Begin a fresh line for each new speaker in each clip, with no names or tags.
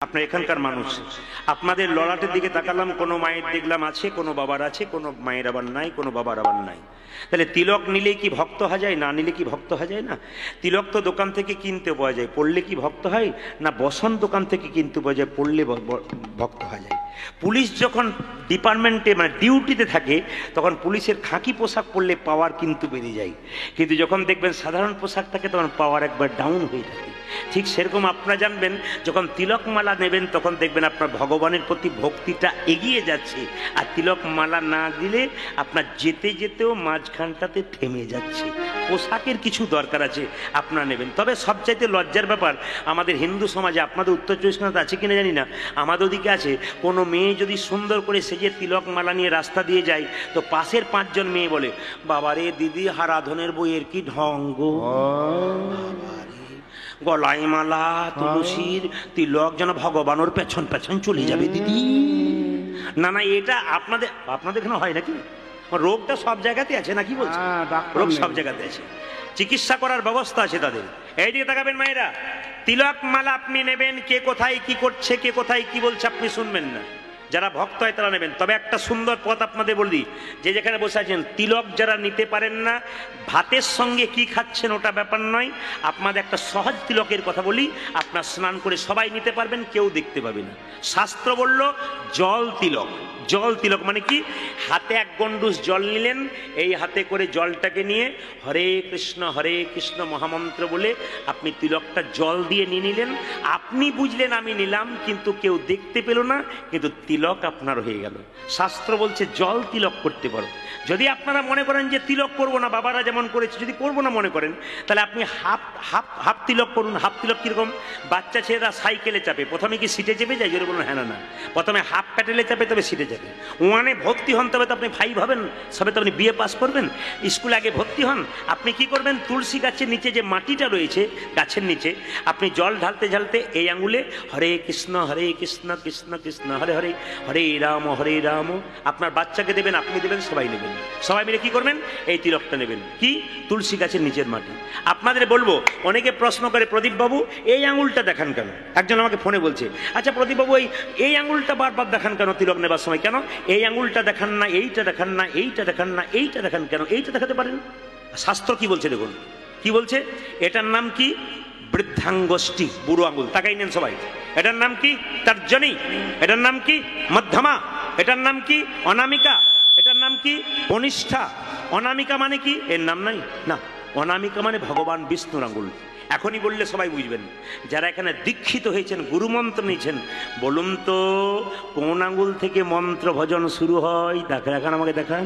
আপনার এখানকার মানুষ আপনাদের ললাটের দিকে তাকালাম, কোনো মায়ের দেখলাম আছে, কোনো বাবার আছে, কোনো মায়ের আবার নাই, কোনো বাবার আবার নাই। তাহলে তিলক নিলে কি ভক্ত হওয়া যায়, না নিলে কি ভক্ত হওয়া যায় না? তিলক তো দোকান থেকে কিনতে পাওয়া যায়, পড়লে কি ভক্ত হয় না? বসন দোকান থেকে কিনতে পাওয়া যায়, পড়লে ভক্ত হওয়া যায়। পুলিশ যখন ডিপার্টমেন্টে মানে ডিউটিতে থাকে তখন পুলিশের খাকি পোশাক পরলে পাওয়ার কিন্তু বেড়ে যায়, কিন্তু যখন দেখবেন সাধারণ পোশাক থাকে তখন পাওয়ার একবার ডাউন হয়ে থাকে। ঠিক সেরকম আপনারা জানবেন, যখন তিলক মালা নেবেন তখন দেখবেন আপনার ভগবানের প্রতি ভক্তিটা এগিয়ে যাচ্ছে, আর তিলক মালা না দিলে আপনার যেতে যেতেও মাঝখানটাতে থেমে যাচ্ছে। পোশাকের কিছু দরকার আছে, আপনারা নেবেন। তবে সবচাইতে লজ্জার ব্যাপার আমাদের হিন্দু সমাজে, আপনাদের উত্তর চব্বিশ পরগনাতে আছে কিনা জানি না, আমাদের ওদিকে আছে, কোনো মেয়ে যদি সুন্দর করে সেজে তিলক মালা নিয়ে রাস্তা দিয়ে যায় তো পাশের পাঁচজন মেয়ে বলে, বাবারে দিদি হারাধনের বইয়ের কি ঢঙ্গ, গলায় মালা তুলসীর তিলক যেন ভগবানের পেছন পেছন চলে যাবে দিদি। না না, এটা আপনাদের এখানে হয় নাকি? রোগটা সব জায়গাতে আছে নাকি বলছে? রোগ সব জায়গাতে আছে, চিকিৎসা করার ব্যবস্থা আছে তাদের। এই দিকে তাকাবেন মায়েরা, তিলক মালা আপনি নেবেন, কে কোথায় কি করছে, কে কোথায় কি বলছে আপনি শুনবেন না। যারা ভক্ত হয় তারা নেবেন। তবে একটা সুন্দর পথ আপনাদের বলি, যে যেখানে বসে আছেন তিলক যারা নিতে পারেন না, ভাতের সঙ্গে কি খাচ্ছেন ওটা ব্যাপার নয়, আপনাদের একটা সহজ তিলকের কথা বলি, আপনার স্নান করে সবাই নিতে পারবেন, কেউ দেখতে পাবে না। শাস্ত্র বলল জল তিলক। জল তিলক মানে কি? হাতে এক গন্ডুস জল নিলেন, এই হাতে করে জলটাকে নিয়ে হরে কৃষ্ণ মহামন্ত্র বলে আপনি তিলকটা জল দিয়ে নিয়ে নিলেন। আপনি বুঝলেন আমি নিলাম, কিন্তু কেউ দেখতে পেল না, কিন্তু তিলক আপনার হয়ে গেল। শাস্ত্র বলছে জল তিলক করতে পারো। যদি আপনারা মনে করেন যে তিলক করবো না, বাবারা যেমন করেছে, যদি করবো না মনে করেন, তাহলে আপনি হাফ তিলক করুন। হাফ তিলক কিরকম? বাচ্চা ছেলেরা সাইকেলে চাপে, প্রথমে কি সিটে চেপে যায়? জোরে বলুন হ্যাঁ না। প্রথমে হাফ প্যাটেলে চাপে, তবে সিটে যাবে। ওয়ানে ভর্তি হন, তবে তো আপনি 5 হবেন, সবে তো আপনি বিএ পাস করবেন। স্কুলে আগে ভর্তি হন। আপনি কি করবেন? তুলসী গাছের নিচে যে মাটিটা রয়েছে গাছের নিচে, আপনি জল ঢালতে ঢালতে এই আঙুলে হরে কৃষ্ণ কৃষ্ণ কৃষ্ণ হরে হরে, হরে রাম। আপনার বাচ্চাকে দেবেন, আপনি দেবেন, সবাই নেবেন। সবাই মিলে কি করবেন? এই তিলকটা নেবেন। কি? তুলসী গাছের নিচের মাটি। আপনাদের বলবো, অনেকে প্রশ্ন করে, প্রদীপ বাবু এই আঙুলটা দেখান কেন? একজন আমাকে ফোনে বলছে, আচ্ছা প্রদীপ বাবু এই আঙুলটা বারবার দেখান কেন তিলক নেবার সময়? কেন এই আঙুলটা দেখান না, এইটা দেখান না, এইটা দেখান না, এইটা দেখান কেন? এইটা দেখাতে পারেন। শাস্ত্র কি বলছে দেখুন, কি বলছে? এটার নাম কি? বৃদ্ধাঙ্গুষ্ঠী, বুড়ো আঙুল। তাকাই নেন সবাই। এটার নাম কি? তর্জনী। এটার নাম কি? মধ্যমা। এটার নাম কি? অনামিকা। এটার নাম কি? কনিষ্ঠা। অনামিকা মানে কি? এর নাম নাই না। অনামিকা মানে ভগবান বিষ্ণুর আঙুল। এখনই বললে সবাই বুঝবেন। যারা এখানে দীক্ষিত হয়েছেন, গুরুমন্ত্র নিয়েছেন, বলুন তো কোন আঙুল থেকে মন্ত্র ভজন শুরু হয়? দেখান, আমাকে দেখান।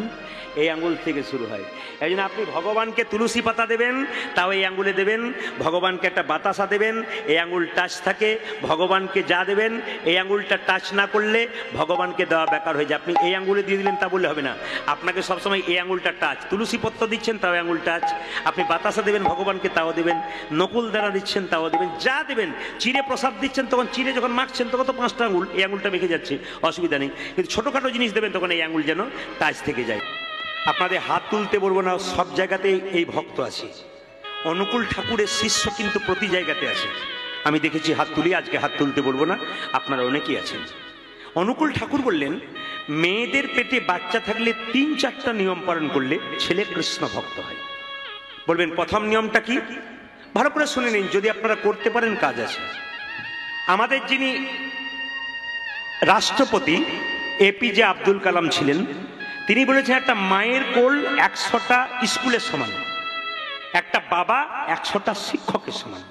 এই আঙুল থেকে শুরু হয়। এই জন্য আপনি ভগবানকে তুলসী পাতা দেবেন, তাও এই আঙুলে দেবেন। ভগবানকে একটা বাতাসা দেবেন, এই আঙুল টাচ থাকে। ভগবানকে যা দেবেন, এই আঙুলটা টাচ না করলে ভগবানকে দেওয়া বেকার হয়ে যায়। আপনি এই আঙুলে দিয়ে দিলেন তা বললে হবে না, আপনাকে সবসময় এই আঙুলটা টাচ। তুলসী পত্র দিচ্ছেন, তাও আঙুল টাচ। আপনি বাতাসা দেবেন ভগবানকে, তাও দেবেন। নকুল দ্বারা দিচ্ছেন, তাও দেবেন। যা দেবেন, চিড়ে প্রসাদ দিচ্ছেন, তখন চিড়ে যখন মাখছেন তখন তো 5টা আঙুল, এই আঙুলটা মেখে যাচ্ছে, অসুবিধা নেই। কিন্তু ছোটোখাটো জিনিস দেবেন, তখন এই আঙুল যেন টাচ থেকে যায়। আপনাদের হাত তুলতে বলবো না, সব জায়গাতেই এই ভক্ত আছে। অনুকূল ঠাকুরের শিষ্য কিন্তু প্রতি জায়গাতে আছে, আমি দেখেছি হাত তুলি। আজকে হাত তুলতে বলবো না, আপনারা অনেকেই আছেন। অনুকূল ঠাকুর বললেন, মেয়েদের পেটে বাচ্চা থাকলে 3-4টা নিয়ম পালন করলে ছেলে কৃষ্ণ ভক্ত হয়। বলবেন প্রথম নিয়মটা কি? ভালো করে শুনে নিন, যদি আপনারা করতে পারেন কাজ আছে। আমাদের যিনি রাষ্ট্রপতি এপিজে আব্দুল কালাম ছিলেন, তিনি বলেছেন একটা মায়ের কোল 100টা স্কুলের সমান, একটা বাবা 100টা শিক্ষকের সমান।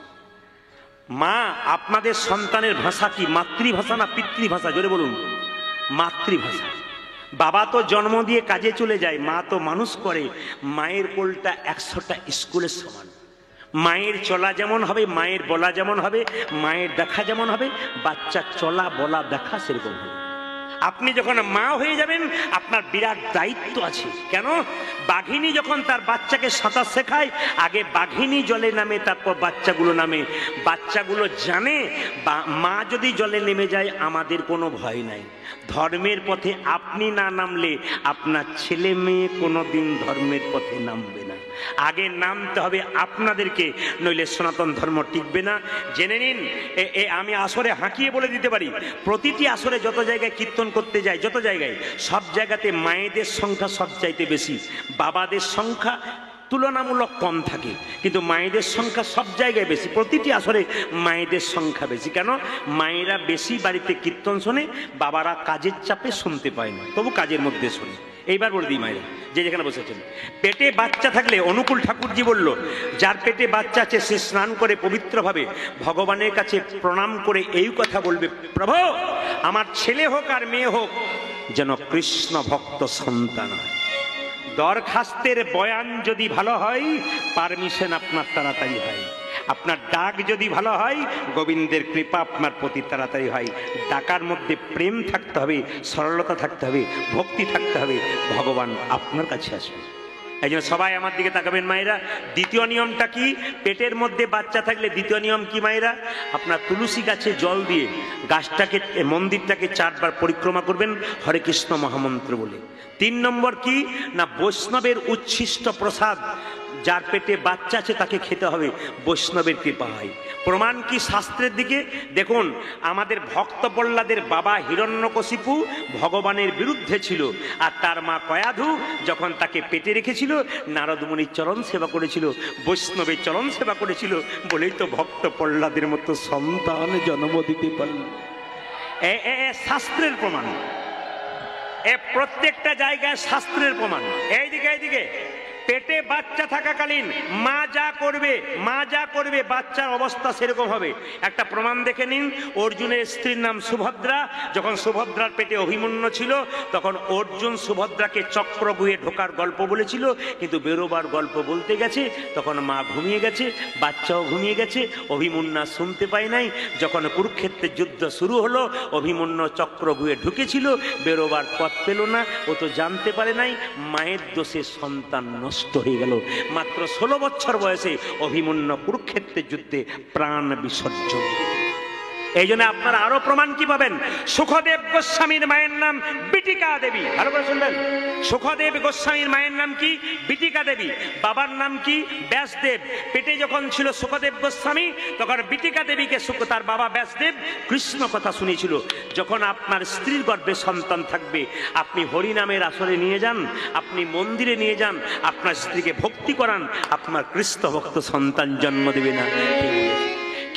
মা, আপনাদের সন্তানের ভাষা কি? মাতৃভাষা না পিতৃভাষা? জোরে বলুন। মাতৃভাষা। বাবা তো জন্ম দিয়ে কাজে চলে যায়, মা তো মানুষ করে। মায়ের কোলটা 100টা স্কুলের সমান। মায়ের চলা যেমন হবে, মায়ের বলা যেমন হবে, মায়ের দেখা যেমন হবে, বাচ্চা চলা বলা দেখা সেরকম হবে। আপনি যখন মা হয়ে যাবেন আপনার বিরাট দায়িত্ব আছে। কেন? বাঘিনী যখন তার বাচ্চাকে সাঁতার শেখায়, আগে বাঘিনী জলে নামে, তারপর বাচ্চাগুলো নামে। বাচ্চাগুলো জানে মা যদি জলে নেমে যায় আমাদের কোনো ভয় নাই। ধর্মের পথে আপনি না নামলে আপনার ছেলে মেয়ে কোনোদিন ধর্মের পথে নামবে না। আগে নামতে হবে আপনাদেরকে, নইলে সনাতন ধর্ম টিকবে না। জেনে নিন, আমি আসরে হাঁকিয়ে বলে দিতে পারি, প্রতিটি আসরে যত জায়গায় কীর্তন করতে যায়, যত জায়গায়, সব জায়গাতে মায়েদের সংখ্যা সবচাইতে বেশি, বাবাদের সংখ্যা তুলনামূলক কম থাকে, কিন্তু মায়েদের সংখ্যা সব জায়গায় বেশি। প্রতিটি আসরে মায়েদের সংখ্যা বেশি। কেন? মায়েরা বেশি বাড়িতে কীর্তন শোনে, বাবারা কাজের চাপে শুনতে পায় না, তবু কাজের মধ্যে শোনে। এইবার বলে দিই, মায়েরা যে যেখানে বসেছেন, পেটে বাচ্চা থাকলে অনুকূল ঠাকুরজি বলল, যার পেটে বাচ্চা আছে সে স্নান করে পবিত্রভাবে ভগবানের কাছে প্রণাম করে এই কথা বলবে, প্রভু আমার ছেলে হোক আর মেয়ে হোক যেন কৃষ্ণ ভক্ত সন্তান হয়। দরখাস্তের বয়ান যদি ভালো হয়, পারমিশন আপনার তাড়াতাড়ি হয়। আপনার ডাক যদি ভালো হয়, গোবিন্দের কৃপা আপনার প্রতি তাড়াতাড়ি হয়। ডাকার মধ্যে প্রেম থাকতে হবে, সরলতা থাকতে হবে, ভক্তি থাকতে হবে, ভগবান আপনার কাছে আসবে। এই জন্য সবাই আমার দিকে তাকাবেন মায়েরা। দ্বিতীয় নিয়মটা কি? পেটের মধ্যে বাচ্চা থাকলে দ্বিতীয় নিয়ম কি মায়েরা? আপনার তুলসী গাছে জল দিয়ে গাছটাকে, মন্দিরটাকে 4 বার পরিক্রমা করবেন হরে কৃষ্ণ মহামন্ত্র বলে। 3 নম্বর কি না, বৈষ্ণবের উচ্ছিষ্ট প্রসাদ যার পেটে বাচ্চা আছে তাকে খেতে হবে, বৈষ্ণবের কৃপা হয়। প্রমাণ কি? শাস্ত্রের দিকে দেখুন, আমাদের ভক্ত প্রহ্লাদের বাবা হিরণ্যকশিপু ভগবানের বিরুদ্ধে ছিল, আর তার মা কয়াধু যখন তাকে পেটে রেখেছিল নারদ মুনির চরণ সেবা করেছিল, বৈষ্ণবের চরণ সেবা করেছিল, বলেই তো ভক্ত প্রহ্লাদের মতো সন্তান জন্ম দিতে পারল। শাস্ত্রের প্রমাণ, প্রত্যেকটা জায়গায় শাস্ত্রের প্রমাণ। এইদিকে পেটে বাচ্চা থাকাকালীন মা যা করবে বাচ্চার অবস্থা সেরকম হবে। একটা প্রমাণ দেখে নিন, অর্জুনের স্ত্রীর নাম সুভদ্রা। যখন সুভদ্রার পেটে অভিমন্যু ছিল তখন অর্জুন সুভদ্রাকে চক্রগুহে ঢোকার গল্প বলেছিল, কিন্তু বেরোবার গল্প বলতে গেছে তখন মা ঘুমিয়ে গেছে, বাচ্চাও ঘুমিয়ে গেছে, অভিমন্যু শুনতে পায় নাই। যখন কুরুক্ষেত্রের যুদ্ধ শুরু হলো, অভিমন্যু চক্রগুহে ঢুকেছিল, বেরোবার পথ পেল না, ও তো জানতে পারে নাই। মায়ের দোষে সন্তান নষ্ট হয়ে গেল। মাত্র 16 বছর বয়সে অভিমন্যু কুরুক্ষেত্রের যুদ্ধে প্রাণ বিসর্জন। এই জন্য আপনারা আরো প্রমাণ কি পাবেন? সুখদেব গোস্বামীর মায়ের নাম বিটিকা দেবী। ভালো করে শুনবেন, সুখদেব গোস্বামীর মায়ের নাম কি? বিটিকা দেবী। বাবার নাম কি? ব্যাসদেব। পেটে যখন ছিল সুখদেব গোস্বামী তখন বিটিকা দেবীকে তার বাবা ব্যাসদেব কৃষ্ণ কথা শুনিয়েছিল। যখন আপনার স্ত্রীর গর্ভে সন্তান থাকবে, আপনি হরিনামের আসরে নিয়ে যান, আপনি মন্দিরে নিয়ে যান, আপনার স্ত্রীকে ভক্তি করান, আপনার কৃষ্ণ ভক্ত সন্তান জন্ম দেবে না।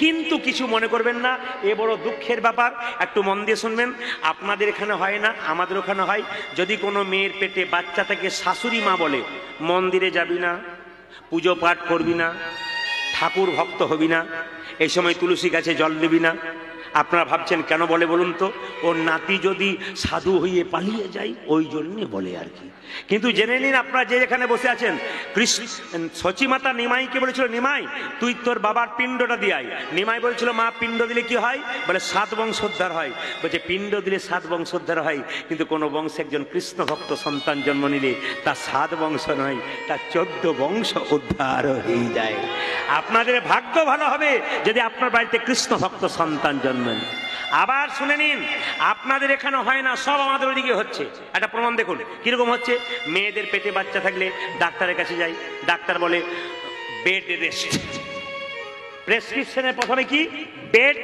কিন্তু কিছু মনে করবেন না, এ বড় দুঃখের ব্যাপার। একটু মন দিয়ে শুনবেন। আপনাদের এখানে হয় না, আমাদের ওখানে হয়। যদি কোনো মেয়ের পেটে বাচ্চা থেকে শাশুড়ি মা বলে, মন্দিরে যাবি না, পুজো পাঠ করবি না, ঠাকুর ভক্ত হবি না, এই সময় তুলসী গাছে জল দিবি না, আপনারা ভাবছেন কেন বলে বলুন তো? ওর নাতি যদি সাধু হয়ে পালিয়ে যায় ওই জন্যে বলে আর কি। কিন্তু জেনে নিন, আপনারা যে এখানে বসে আছেন, সচিমাতা নিমাইকে বলেছিল, নিমাই তুই তোর বাবার পিণ্ডটা দিয়াই। নিমাই বলেছিল, মা পিণ্ড দিলে কি হয়? বলে 7 বংশোদ্ধার হয়। বলছে পিণ্ড দিলে 7 বংশোদ্ধার হয়, কিন্তু কোনো বংশে একজন কৃষ্ণ ভক্ত সন্তান জন্ম নিলে তার 7 বংশ নয়, তার 14 বংশ উদ্ধার হয়ে যায়। আপনাদের ভাগ্য ভালো হবে যদি আপনার বাড়িতে কৃষ্ণ ভক্ত সন্তান জন্মেন। আবার শুনে নিন, আপনাদের এখানে হয় না, সব আমাদের ওইদিকে হচ্ছে। একটা প্রমাণ দেখুন কিরকম হচ্ছে। মেয়েদের পেটে বাচ্চা থাকলে ডাক্তারের কাছে যাই, ডাক্তার বলে বেড রেস্ট। প্রেসক্রিপশনের প্রথমে কি? Bed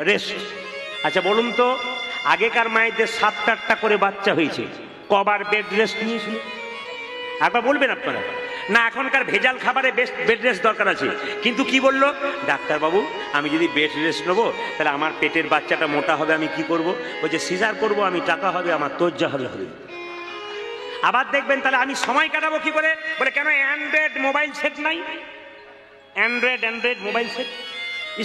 rest. আচ্ছা বলুন তো, আগেকার মায়েদের 7-8টা করে বাচ্চা হয়েছে, কবার বেড রেস্ট নিয়েছিল? একবার বলবেন আপনারা। না, এখনকার ভেজাল খাবারে বেড রেস্ট দরকার আছে। কিন্তু কি বললো ডাক্তারবাবু, আমি যদি বেড রেস্ট নেবো তাহলে আমার পেটের বাচ্চাটা মোটা হবে, আমি কি করব? বলছে সিজার করবো, আমি টাকা হবে, আমার তোজ্জা হবে। আবার দেখবেন তাহলে আমি সময় কাটাবো কি করে? বলে কেন অ্যান্ড্রয়েড মোবাইল সেট নাই? Android mobile set,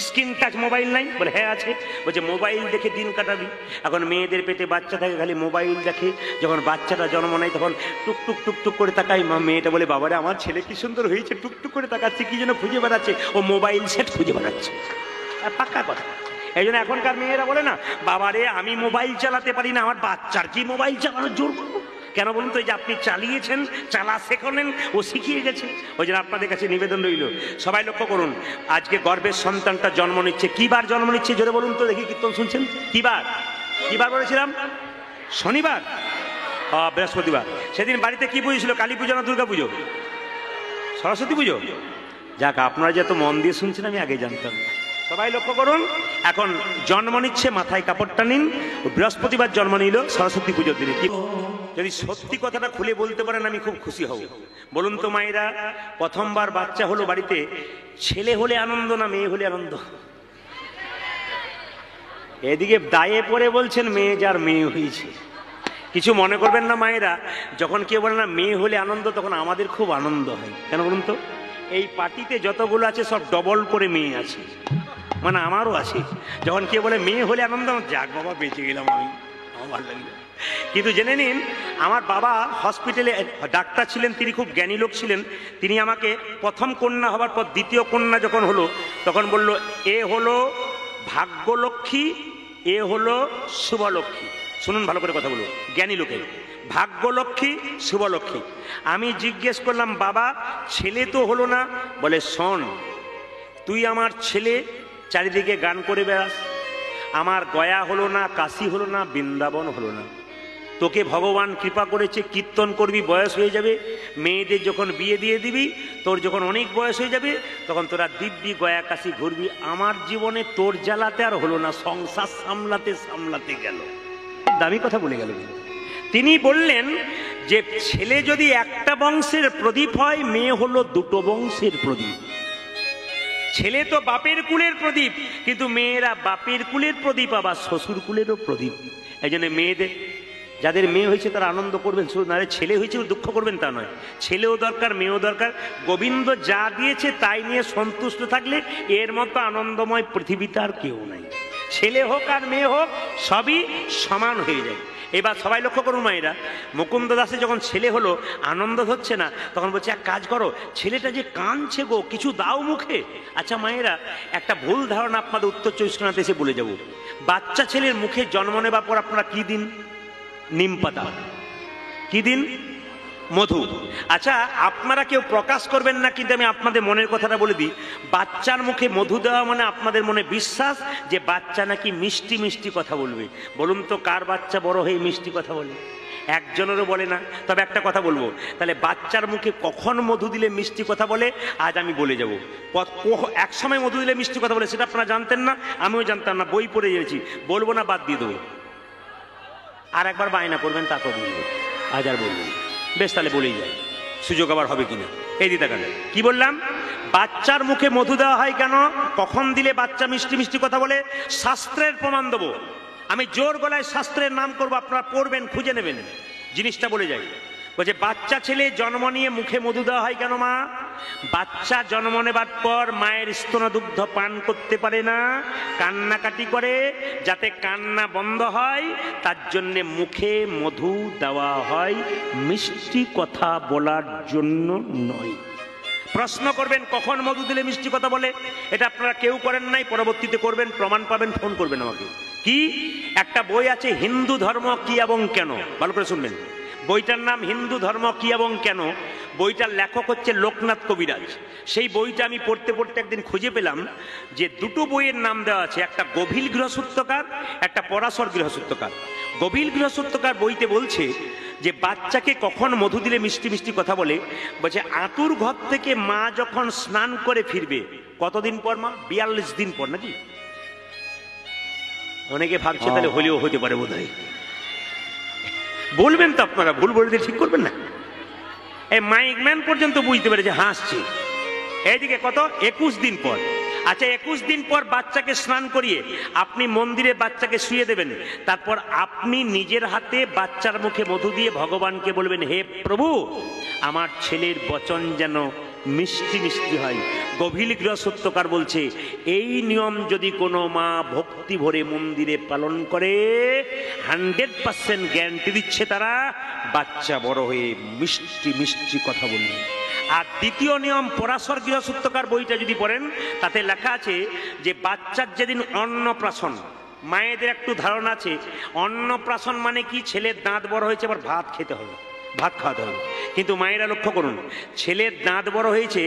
screen touch mobile নাই? বলে হ্যাঁ আছে। বলছে মোবাইল দেখে দিন কাটাবি। এখন মেয়েদের পেটে বাচ্চা থাকে, খালি মোবাইল দেখে। যখন বাচ্চাটা জন্ম নেয় তখন টুকটুক টুকটুক করে তাকাই। মেয়েটা বলে বাবারে আমার ছেলে কি সুন্দর হয়েছে, টুকটুক করে তাকাচ্ছে, কি যেন খুঁজে বেড়াচ্ছে। ও মোবাইল সেট খুঁজে বেড়াচ্ছে। পাক্কা কথা। এই জন্য এখনকার মেয়েরা বলে না, বাবারে আমি মোবাইল চালাতে পারি না, আমার বাচ্চার কি মোবাইল চালানোর জোর করবো? কেন বলুন তো? এই যে আপনি চালিয়েছেন, চালা শেখেন, ও শিখিয়ে গেছে। ওই জন্য আপনাদের কাছে নিবেদন রইল, সবাই লক্ষ্য করুন, আজকে গর্ভের সন্তানটা জন্ম নিচ্ছে। কি বার জন্ম নিচ্ছে জোরে বলুন তো দেখি, কীর্তন শুনছেন? কি বার বলেছিলাম? শনিবার, বৃহস্পতিবার। সেদিন বাড়িতে কি পুজো ছিল? কালী পুজো না দুর্গা পুজো? সরস্বতী পুজো? যাক, আপনারা যে এত মন দিয়ে শুনছেন আমি আগে জানতাম। সবাই লক্ষ্য করুন, এখন জন্ম নিচ্ছে, মাথায় কাপড়টা নিন। বৃহস্পতিবার জন্ম নিল, সরস্বতী পুজোর দিনে। কি যদি সত্যি কথাটা খুলে বলতে পারেন আমি খুব খুশি হব। বলুন তো মায়েরা, প্রথমবার বাচ্চা হলো বাড়িতে, ছেলে হলে আনন্দ না মেয়ে হলে আনন্দ? এদিকে দায়ে পড়ে বলছেন মেয়ে যার মেয়ে হয়েছে। কিছু মনে করবেন না মায়েরা, যখন কেউ বলে না মেয়ে হলে আনন্দ, তখন আমাদের খুব আনন্দ হয়। কেন বলুন তো? এই পার্টিতে যতগুলো আছে সব ডবল করে মেয়ে আছে, মানে আমারও আছে। যখন কেউ বলে মেয়ে হলে আনন্দ, যাক বাবা বেঁচে গেলাম আমি, আমার ভালো লাগলো। কিন্তু জেনে নিন, আমার বাবা হসপিটালে ডাক্তার ছিলেন, তিনি খুব জ্ঞানী লোক ছিলেন। তিনি আমাকে প্রথম কন্যা হবার পর দ্বিতীয় কন্যা যখন হলো, তখন বলল, এ হলো ভাগ্যলক্ষ্মী, এ হলো শুভলক্ষ্মী। শুনুন ভালো করে কথা বলুন, জ্ঞানী লোকের, ভাগ্যলক্ষ্মী শুভলক্ষ্মী। আমি জিজ্ঞেস করলাম, বাবা ছেলে তো হলো না? বলে, শোন, তুই আমার ছেলে, চারিদিকে গান করে বেড়াস, আমার গয়া হলো না, কাশী হলো না, বৃন্দাবন হলো না। তোকে ভগবান কৃপা করেছে, কীর্তন করবি, বয়স হয়ে যাবে, মেয়েদের যখন বিয়ে দিয়ে দিবি, তোর যখন অনেক বয়স হয়ে যাবে, তখন তোরা দিব্যি গয়া কাশী ঘুরবি। আমার জীবনে তোর জ্বালাতে আর হলো না, সংসার সামলাতে সামলাতে গেল। দামি কথা বলে গেল। তিনি বললেন যে ছেলে যদি একটা বংশের প্রদীপ হয়, মেয়ে হলো দুটো বংশের প্রদীপ। ছেলে তো বাপের কুলের প্রদীপ, কিন্তু মেয়েরা বাপের কুলের প্রদীপ, আবার শ্বশুর কুলেরও প্রদীপ। এই জন্য মেয়েদের, যাদের মেয়ে হয়েছে তারা আনন্দ করবেন, শুধু না ছেলে হয়েছে দুঃখ করবেন তা নয়। ছেলেও দরকার, মেয়েও দরকার। গোবিন্দ যা দিয়েছে তাই নিয়ে সন্তুষ্ট থাকলে এর মতো আনন্দময় পৃথিবীতে আর কেউ নাই। ছেলে হোক আর মেয়ে হোক, সবই সমান হয়ে যায়। এবার সবাই লক্ষ্য করুন মায়েরা, মুকুন্দ দাসে যখন ছেলে হলো, আনন্দ হচ্ছে না, তখন বলছে এক কাজ করো, ছেলেটা যে কাঁদছে গো, কিছু দাও মুখে। আচ্ছা মায়েরা, একটা ভুল ধারণা আপনাদের উত্তর চব্বিশ পরগনাতে এসে বলে যাব। বাচ্চা ছেলের মুখে জন্ম নেবার পর আপনারা কি দিন? নিম পাতা। কি দিন? মধু। আচ্ছা, আপনারা কেউ প্রকাশ করবেন না, কিন্তু আমি আপনাদের মনের কথাটা বলে দিই। বাচ্চার মুখে মধু দেওয়া মানে আপনাদের মনে বিশ্বাস যে বাচ্চা নাকি মিষ্টি মিষ্টি কথা বলবে। বলুন তো, কার বাচ্চা বড় হয়ে মিষ্টি কথা বলে? একজনেরও বলে না। তবে একটা কথা বলবো, তাহলে বাচ্চার মুখে কখন মধু দিলে মিষ্টি কথা বলে, আজ আমি বলে যাব। এক সময় মধু দিলে মিষ্টি কথা বলে, সেটা আপনারা জানতেন না, আমিও জানতাম না, বই পড়ে গেছি। বলবো না, বাদ দিয়ে দেবো। আর একবার বায়না করবেন, তারপর বলবো। আজ আর বলবো। বেশ, তাহলে বলেই যায়, সুযোগ আবার হবে কিনা। এই দিতে গেলে কি বললাম? বাচ্চার মুখে মধু দেওয়া হয় কেন, কখন দিলে বাচ্চা মিষ্টি মিষ্টি কথা বলে? শাস্ত্রের প্রমাণ দেবো। আমি জোর গলায় শাস্ত্রের নাম করবো, আপনারা পড়বেন, খুঁজে নেবেন, জিনিসটা বলে যাই। বলছে বাচ্চা ছেলে জন্ম নিয়ে মুখে মধু দেওয়া হয় কেন মা? বাচ্চা জন্ম নেবার পর মায়ের স্তনদুগ্ধ পান করতে পারে না, কান্নাকাটি করে, যাতে কান্না বন্ধ হয় তার জন্যে মুখে মধু দেওয়া হয়, মিষ্টি কথা বলার জন্য নয়। প্রশ্ন করবেন কখন মধু দিলে মিষ্টি কথা বলে, এটা আপনারা কেউ করেন নাই, পরবর্তীতে করবেন, প্রমাণ পাবেন, ফোন করবেন আমাকে। কি একটা বই আছে, হিন্দু ধর্ম কি এবং কেন, ভালো করে শুনবেন। বইটার নাম হিন্দু ধর্ম কি এবং কেন। বইটার লেখক হচ্ছে লোকনাথ কবিরাজ। সেই বইটা আমি পড়তে পড়তে একদিন খুঁজে পেলাম যে দুটো বইয়ের নাম দেওয়া আছে, একটা গভীর গৃহসূত্রকার, একটা পরাশর গৃহসূত্রকার। গভীর গৃহসূত্রকার বইতে বলছে যে বাচ্চাকে কখন মধু দিলে মিষ্টি মিষ্টি কথা বলে, বলছে আতুর ঘর থেকে মা যখন স্নান করে ফিরবে, কতদিন পর মা? 42 দিন পর, নাকি? অনেকে ভাবছে তাহলে হলেও হতে পারে বোধ হয়। বলবেন তো আপনারা, ভুল বলতে ঠিক করবেন না। এই মাইক ম্যান পর্যন্ত বুঝতে পেরেছে, হাসছে। এইদিকে কত? 21 দিন পর। আচ্ছা, 21 দিন পর বাচ্চাকে স্নান করিয়ে আপনি মন্দিরে বাচ্চাকে শুয়ে দেবেন, তারপর আপনি নিজের হাতে বাচ্চার মুখে মধু দিয়ে ভগবানকে বলবেন, হে প্রভু, আমার ছেলের বচন যেন মিষ্টি মিষ্টি হয়। গভীর গৃহসূত্রকার বলছে এই নিয়ম যদি কোনো মা ভক্তি ভরে মন্দিরে পালন করে, 100% গ্যারান্টি দিচ্ছে তারা বাচ্চা বড় হয়ে মিষ্টি মিষ্টি কথা বলবে। আর দ্বিতীয় নিয়ম পরাশর গৃহসূত্রকার বইটা যদি পড়েন তাতে লেখা আছে যে বাচ্চার যেদিন অন্নপ্রাশন, মায়েদের একটু ধারণা আছে অন্নপ্রাশন মানে কি, ছেলের দাঁত বড় হয়েছে আবার ভাত খেতে হবে, ভাত খাওয়াতে হবে। কিন্তু মায়েরা লক্ষ্য করুন, ছেলের দাঁত বড় হয়েছে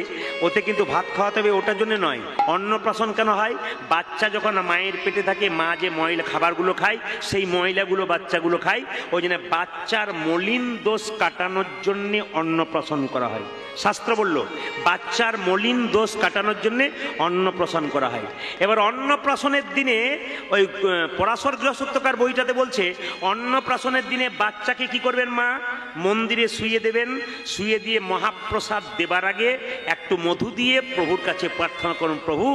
ওতে কিন্তু ভাত খাওয়াতে হবে ওটার জন্য নয়। অন্নপ্রাশন কেন হয়? বাচ্চা যখন মায়ের পেটে থাকে, মা যে ময়লা খাবারগুলো খায় সেই ময়লাগুলো বাচ্চাগুলো খায়, ওই জন্য বাচ্চার মলিন দোষ কাটানোর জন্যে অন্নপ্রাশন করা হয়। শাস্ত্র বলল বাচ্চার মলিন দোষ কাটানোর জন্যে অন্নপ্রাশন করা হয়। এবার অন্নপ্রাশনের দিনে ওই পরাশর গৃহসূত্রকার বইটাতে বলছে অন্নপ্রাশনের দিনে বাচ্চাকে কি করবেন মা? মন্দিরে শুইয়ে দেবেন, শুয়ে দিয়ে মহাপ্রসাদ দেবার আগে একটু মধু দিয়ে প্রভুর কাছে প্রার্থনা করুন, প্রভু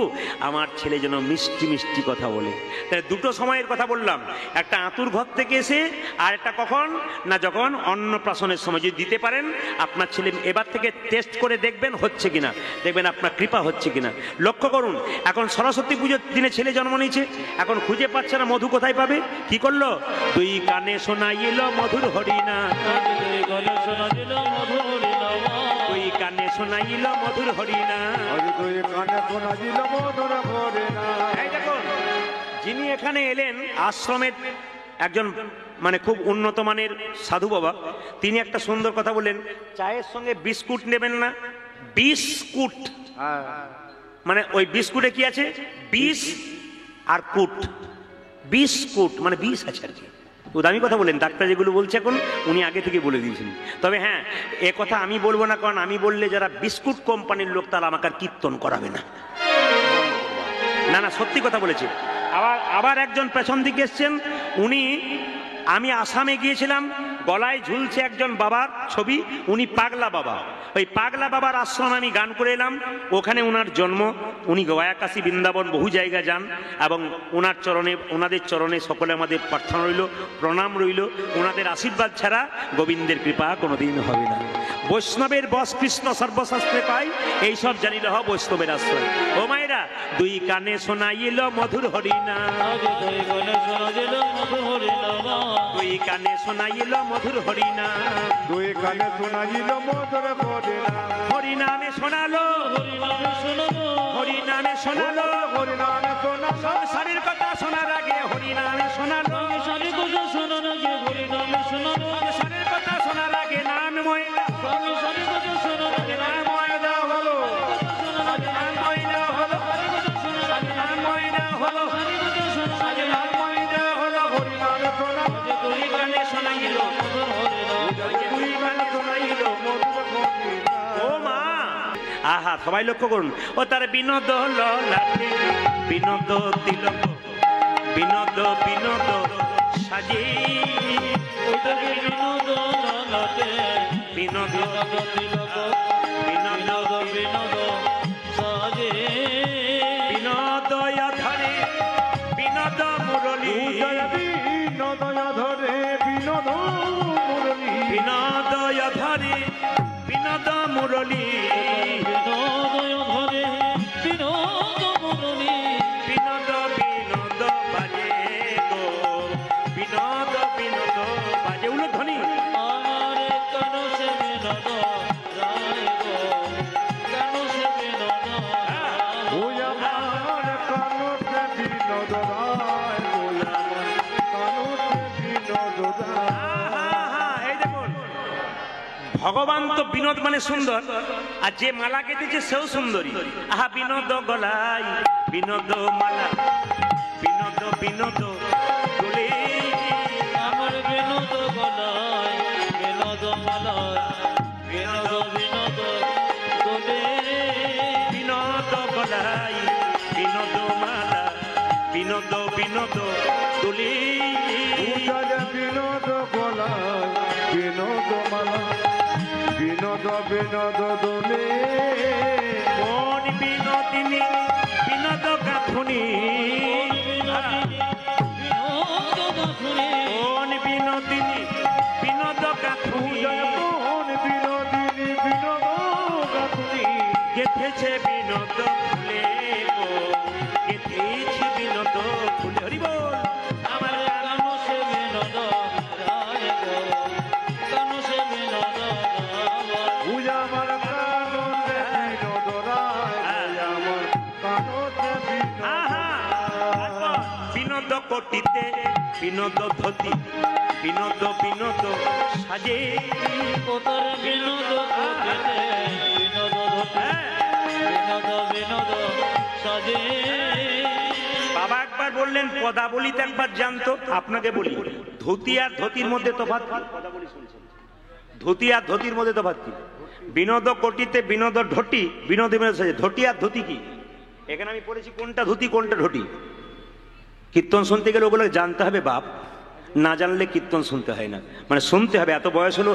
আমার ছেলে যেন মিষ্টি মিষ্টি কথা বলে। তাহলে দুটো সময়ের কথা বললাম, একটা আতুর ঘর থেকে এসে আর একটা কখন না যখন অন্নপ্রাশনের সময়। যদি দিতে পারেন আপনার ছেলে এবার থেকে টেস্ট করে দেখবেন হচ্ছে কিনা, দেখবেন আপনার কৃপা হচ্ছে কিনা। লক্ষ্য করুন এখন সরস্বতী পুজোর দিনে ছেলে জন্ম নিয়েছে, এখন খুঁজে পাচ্ছে না মধু কোথায় পাবে, কি করলো? দুই কানে শোনাইল মধুর হরিনা, দুই কানে শোনাইল মধুর হরিনা। এই দেখুন যিনি এখানে এলেন আশ্রমের একজন মানে খুব উন্নত মানের সাধু বাবা, তিনি একটা সুন্দর কথা বললেন, চায়ের সঙ্গে বিস্কুট নেবেন না। বিস্কুট মানে ওই বিস্কুটে কি আছে? বিষ আর কুট। বিস্কুট মানে বিষ আছে আর কি। তো দামি কথা বললেন, ডাক্তার যেগুলো বলছে এখন উনি আগে থেকে বলে দিয়েছেন। তবে হ্যাঁ এ কথা আমি বলবো না, কারণ আমি বললে যারা বিস্কুট কোম্পানির লোক তারা আমাকে আর কীর্তন করাবে না। না না সত্যি কথা বলেছে। আবার একজন পেছন দিকে এসছেন, উনি আমি আসামে গিয়েছিলাম, গলায় ঝুলছে একজন বাবার ছবি, উনি পাগলা বাবা। ওই পাগলা বাবার আশ্রমে আমি গান করে এলাম, ওখানে ওনার জন্ম। উনি গয়া কাশী বৃন্দাবন বহু জায়গা যান এবং ওনাদের চরণে সকলে আমাদের প্রার্থনা রইল, প্রণাম রইল। ওনাদের আশীর্বাদ ছাড়া গোবিন্দের কৃপা কোনোদিন হবে না। বৈষ্ণবের বস কৃষ্ণ সর্বশাস্ত্রে পাই, এইসব জানিলে হ বৈষ্ণবের আশ্রয়। ও মায়েরা দুই কানে শোনাইল মধুর হরিনা, দুই কানে শোনাইল মধুর হরিনা,
দুই কানে শোনাইল মধুর হরিনা।
হরিনামে শোনালো, হরিনামে শোনালো,
হরিনামে শোনালো,
সংসারের কথা শোনার আগে হরিনামে শোনালো, সংসারের কথা শোনার আগে হরিনামে শোনালো, সংসারের কথা শোনার আগে নাম ময়লা, সংসারের কথা শোনার আগে নাম ময়লা হলো, নাম ময়লা হলো, নাম ময়লা হলো, নাম ময়লা হলো,
হরিনামে শোনালো,
দুই কানে শোনাইল, দুই কানে শোনাইল মধুর হরিনা। ও মা আহা সবাই লক্ষ্য করুন, ও তার বিনোদ ললাটে বিনোদ তিলক, বিনোদ বিনোদ সাজে, ও তার বিনোদ ললাটে বিনোদ তিলক, বিনোদ বিনোদ সাজে, বিনোদ ধরে বিনোদ মুরলী,
বিনোদ ধরে বিনোদ মুরলী,
বিনোদ ধরে বিনোদ মুরলী, বিনোদ বিনোদ বাজে গো, বিনোদ বিনোদ বাজে উলধ্বনি। আমার কেন সে বিনোদ রায় গো, কেন সে বিনোদ,
ওই আমার কানুতে বিনোদ রায়, ওই আমার কানুতে বিনোদ রায়।
এই দেখুন ভগবান তো বিনোদ মানে সুন্দর, আর যে মালা গেঁথেছে সেও সুন্দরী। আহা বিনোদ গলায় বিনোদ মালা, বিনোদ বিনোদ দোলে, আমার বিনোদ গলায় বিনোদ মালা, বিনোদ বিনোদ দোলে, বিনোদ গলায় বিনোদ মালা, বিনোদ বিনোদ দোলে,
বিনোদ গলায় বিনোদ মালা, বিনোদ বিনোদ দোলে,
মন বিনোদিনী বিনোদ গাঁথুনি, মন বিনোদিনী বিনোদ গাঁথুনি,
মন বিনোদিনী বিনোদ গাঁথুনি,
গেথেছে বিনোদ ফুলে গো, গেথেছে বিনোদ ফুলে। হরি বল। আমার কানো সে বিনোদ রায় গো, কানো সে বিনোদ রায়,
আমার কানো
বিনোদ কোটিতে বিনোদ ধতি বিনোদ বিনোদ সাজে
তোর বিনোদ কোটিতে বিনোদ ধতি বিনোদ বিনোদ সাজে।
বাবা একবার বললেন পদাবলিতে একবার জানতো। আপনাকে বলি, ধুতি আর ধতির মধ্যে তফাৎ কি? পদাবলি শুনছেন? ধুতি আর ধতির মধ্যে তফাৎ কি? বিনোদ কোটিতে বিনোদ ঢটি বিনোদ বিনোদ সাজে। ধটি আর ধতি কি? এখানে আমি পড়েছি কোনটা ধুতি কোনটা ঢটি। কীর্তন শুনতে গেলে ওগুলো জানতে হবে বাপ, না জানলে কীর্তন শুনতে হয় না। মানে শুনতে হবে, এত বয়স হলো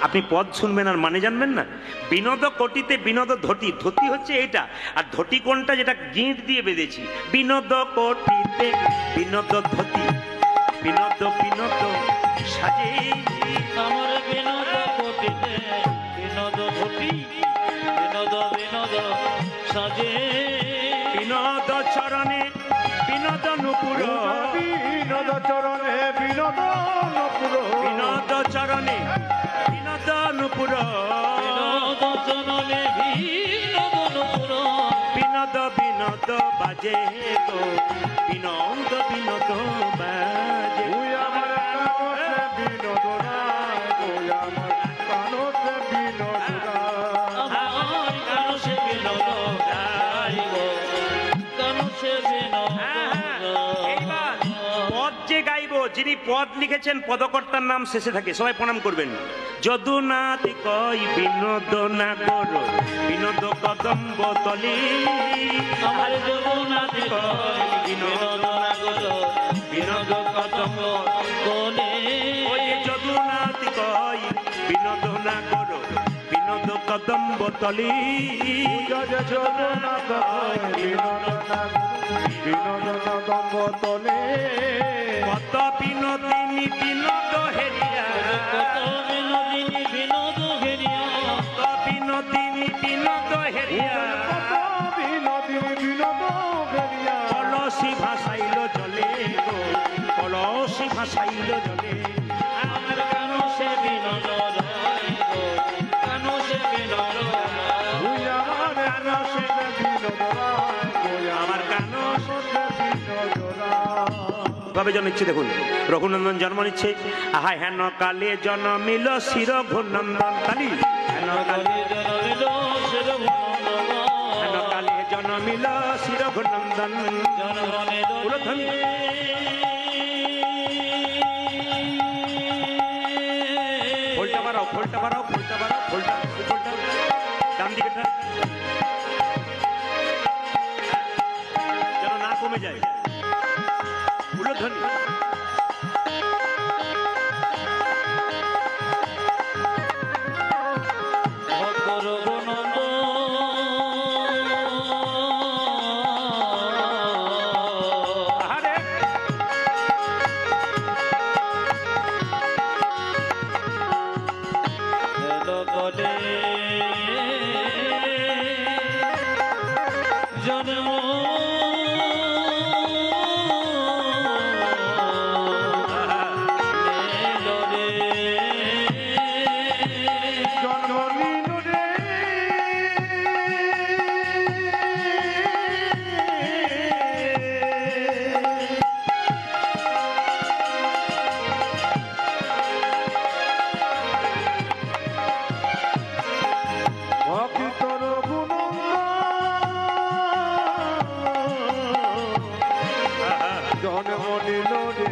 আপনি পদ শুনবেন আর মানে জানবেন না। বিনোদ কোটিতে বিনোদ ধতি, ধতি হচ্ছে এটা, আর ধটি কোনটা যেটা গিঁট দিয়ে বেঁধেছি। বিনোদ কোটিতে বিনোদ ধতি বিনোদ বিনোদ সাজে
আমার বিনোদ কোটিতে বিনোদ ধতি বিনোদ বিনোদ সাজে।
বিনোদ চরণে বিনোদ নুপুর
বিনোদ চরণে বিনোদ নপুর
বিনোদ চরণে বিনোদ নুপুর
বিনোদ চরণে বিনোদ নপুর
বিনোদ বিনোদ বাজে গো বিনোদ বিনোদ বাজে।
তুই আমার কানতে বিনোদ রায়, তুই আমার কানতে বিনোদ রায়।
আমার কানো সে বিনোদ গাইব কানো সে বিনোদ
এইবার পদ যে গাইবো, যিনি পদ লিখেছেন পদকর্তার নাম শেষে থাকে, সবাই প্রণাম করবেন। যদুনাথ কই বিনোদ নাগর বিনোদ কদম্ব তলে
আমার জগন্নাথ কই বিনোদ নাগর বিনোদ কদম্ব তলে।
ওই যদুনাথ কই বিনোদ নাগর বিনোদ কদম্ব তলে
জয় জগন্নাথ বিনোদ নাগ বিনোদ কদম্ব তলে।
কত বিনোদিনী বিনোদ হেরিয়া
কত বিনোদিনী বিনোদ ঘেরিয়া
কত বিনোদিনী বিনোদ হেরিয়া
কত বিনোদিনী বিনোদ ঘেরিয়া।
কলসি ভাসাইল জলে গো কলসি ভাসাইল জলে।
আমার কানো সে বিনোদ রাইব কানো সে বিনোদ
তুই আমার কানতে বিনোদ রায়, তুই
আমার কানো
কানতে বিনোদ রায়।
কবে জন্মেছে দেখুন, রঘুনন্দন জন্ম নিচ্ছে। আহা হেন কালে জন্মিল শির ঘুনন্দন কালী হেন কালে
জনমিল শির ভুনন্দন
হেন কালে জন্মিল শির ঘুনন্দন
জনগণে
উলধ্বনি। ফোলটা বাড়াও ফোলটা বাড়াও ফোলটা বাড়াও ফোলটা ফোলটা ডান দিকেটা যেন না কমে যায়। উলধ্বনি।
ভক্ত রঘুনন্দন
আহারে
কলে জন্ম
জন্মদিন রে ভক্ত রঘুনন্দন জন্মদিন রে।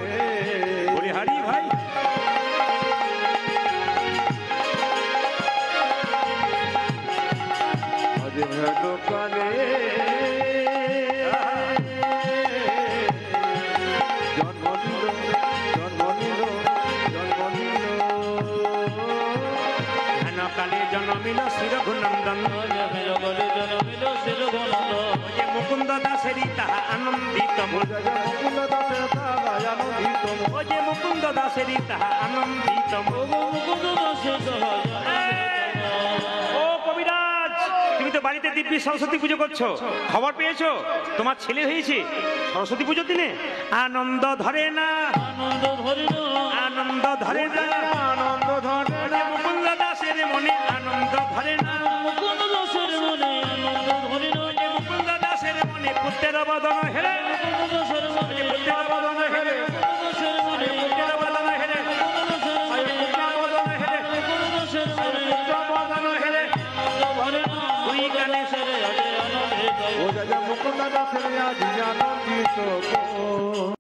হরি ভাই
আজ ভেদ কালে জন্মদিন জন্মদিন জন্মদিন
হেন কালে জন্মিল শির ঘুনন্দন
জনমিল শির ভুনন্দন
যে মুকুন্দ দাসেরই তাহা আনন্দিত মন।
মুকুন্দ দাসে তাহাই আনন্দিত মন।
ও যে মুকুন্দ দাসেরই তাহা আনন্দিত মন।
মুকুন্দ দাসে
ও কবিরাজ, তুমি তো বাড়িতে দিব্যি সরস্বতী পুজো করছো, খবর পেয়েছো তোমার ছেলে হয়েছে? সরস্বতী পুজোর দিনে আনন্দ ধরে না
আনন্দ ধরিল
আনন্দ ধরে না।
আনন্দ ধরে
ও যে মুকুন্দ দাসের মনে আনন্দ ধরে না।
মুকুন্দ দাসের মনে আনন্দ ধরিল
ও যে মুকুন্দ দাসের মনে পুত্রের বদন হেরে
মুকুন্দ দাসের মনে
পুত্রের বদন
মুকুন্দ দাসের আজি আনন্দিত